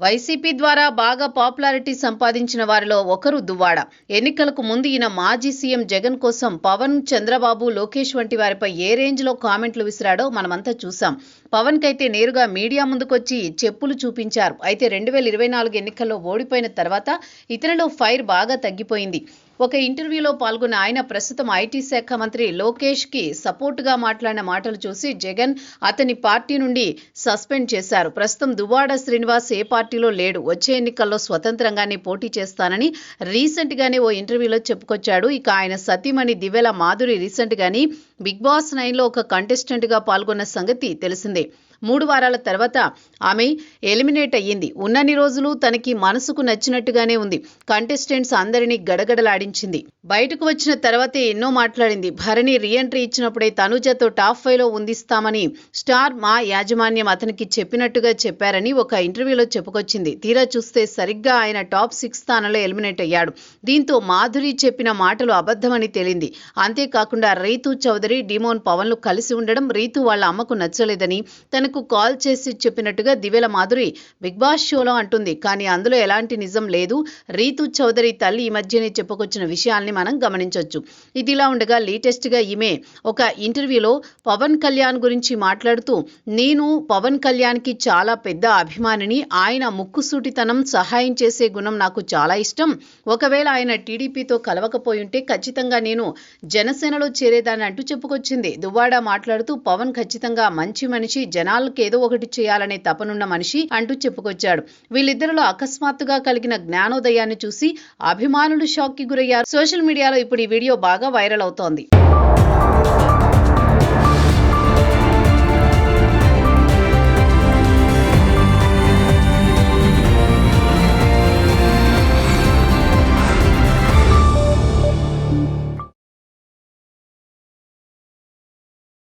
YCP ద్వారా బాగా popularity సంపాదించిన వారిలో ఒకరు దువ్వాడ. ఎన్నికలకు ముందు ఈయన మాజీ సీఎం జగన్ కోసం పవన్, చంద్రబాబు, లోకేష్ వంటి వారిపై ఏ రేంజ్లో కామెంట్లు విసిరాడో మనమంతా చూసాం. పవన్ కైతే నేరుగా మీడియా ముందుకొచ్చి చెప్పులు చూపించారు. అయితే 2024 ఎన్నికల్లో ఓడిపోయిన తర్వాత ఇతనిలో ఫైర్ బాగా తగ్గిపోయింది. ఒక ఇంటర్వ్యూలో పాల్గొన్న ఆయన ప్రస్తుతం ఐటీ శాఖ మంత్రి లోకేష్ కి సపోర్టుగా మాట్లాడిన మాటలు చూసి జగన్ అతని పార్టీ నుండి సస్పెండ్ చేశారు. ప్రస్తుతం దువ్వాడ శ్రీనివాస్ ఏ పార్టీలో లేడు. వచ్చే ఎన్నికల్లో స్వతంత్రంగానే పోటీ చేస్తానని రీసెంట్ గానే ఓ ఇంటర్వ్యూలో చెప్పుకొచ్చాడు. ఇక ఆయన సతీమణి దివ్యల మాధురి రీసెంట్ గాని బిగ్ బాస్ 9లో ఒక కంటెస్టెంట్ గా పాల్గొన్న సంగతి తెలిసిందే. 3 వారాల తర్వాత ఆమె ఎలిమినేట్ అయ్యింది. ఉన్నన్ని రోజులు తనకి మనసుకు నచ్చినట్టుగానే ఉంది. కంటెస్టెంట్స్ అందరినీ గడగడలాడించింది. బయటకు వచ్చిన తర్వాతే ఎన్నో మాట్లాడింది. భరణి రీఎంట్రీ ఇచ్చినప్పుడే తనుజతో టాప్ 5లో ఉందిస్తామని స్టార్ మా యాజమాన్యం అతనికి చెప్పినట్టుగా చెప్పారని ఒక ఇంటర్వ్యూలో చెప్పుకొచ్చింది. తీరా చూస్తే సరిగ్గా ఆయన టాప్ 6 స్థానంలో ఎలిమినేట్ అయ్యాడు. దీంతో మాధురి చెప్పిన మాటలు అబద్ధమని తేలింది. అంతేకాకుండా రీతూ చౌదరి, డిమోన్ పవన్లు కలిసి ఉండడం రీతూ వాళ్ళ అమ్మకు నచ్చలేదని తనకు కాల్ చేసి చెప్పినట్టుగా దివ్యల మాధురి బిగ్ బాస్ షోలో అంటుంది. కానీ అందులో ఎలాంటి నిజం లేదు. రీతూ చౌదరి తల్లి ఈ మధ్యనే చెప్పుకొచ్చిన విషయాల్ని మనం గమనించవచ్చు. ఇదిలా ఉండగా లేటెస్ట్ గా ఈమె ఒక ఇంటర్వ్యూలో పవన్ కళ్యాణ్ గురించి మాట్లాడుతూ, నేను పవన్ కళ్యాణ్ కి చాలా పెద్ద అభిమానిని. ఆయన ముక్కుసూటితనం, సహాయం చేసే గుణం నాకు చాలా ఇష్టం. ఒకవేళ ఆయన టీడీపీతో కలవకపోయుంటే ఖచ్చితంగా నేను జనసేనలో చేరేదాన్ని అంటూ చెప్పుకొచ్చింది. దువ్వాడ మాట్లాడుతూ పవన్ ఖచ్చితంగా మంచి మనిషి, జనాలకు ఏదో ఒకటి చేయాలనే తపనున్న మనిషి అంటూ చెప్పుకొచ్చాడు. వీళ్ళిద్దరిలో అకస్మాత్తుగా కలిగిన జ్ఞానోదయాన్ని చూసి అభిమానులు షాక్ కి గురయ్యారు. సోషల్ మీడియాలో ఇప్పుడు ఈ వీడియో బాగా వైరల్ అవుతోంది.